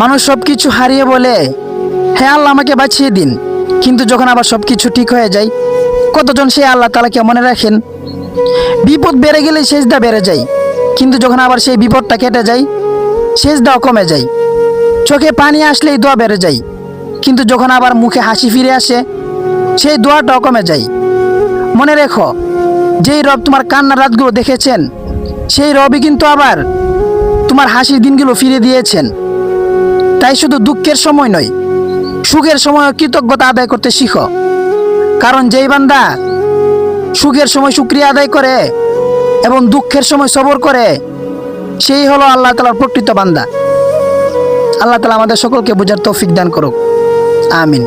মানুষ সব কিছু হারিয়ে বলে, হ্যাঁ আল্লাহ আমাকে বাঁচিয়ে দিন, কিন্তু যখন আবার সব কিছু ঠিক হয়ে যায়, কতজন সেই আল্লাহ তাআলাকে মনে রাখেন? বিপদ বেড়ে গেলে সেজদা বেড়ে যায়, কিন্তু যখন আবার সেই বিপদটা কেটে যায়, সেজদাও কমে যায়। চোখে পানি আসলেই দোয়া বেড়ে যায়, কিন্তু যখন আবার মুখে হাসি ফিরে আসে, সেই দোয়াটাও কমে যায়। মনে রেখো, যেই রব তোমার কান্নার রাতগুলো দেখেছেন, সেই রবই কিন্তু আবার তোমার হাসির দিনগুলো ফিরে দিয়েছেন। তাই শুধু দুঃখের সময় নয়, সুখের সময় কৃতজ্ঞতা আদায় করতে শিখো। কারণ যেই বান্দা সুখের সময় শুকরিয়া আদায় করে এবং দুঃখের সময় সবর করে, সেই হলো আল্লাহ তাআলার প্রকৃত বান্দা। আল্লাহ তাআলা আমাদের সকলকে বোঝার তৌফিক দান করুক। আমিন।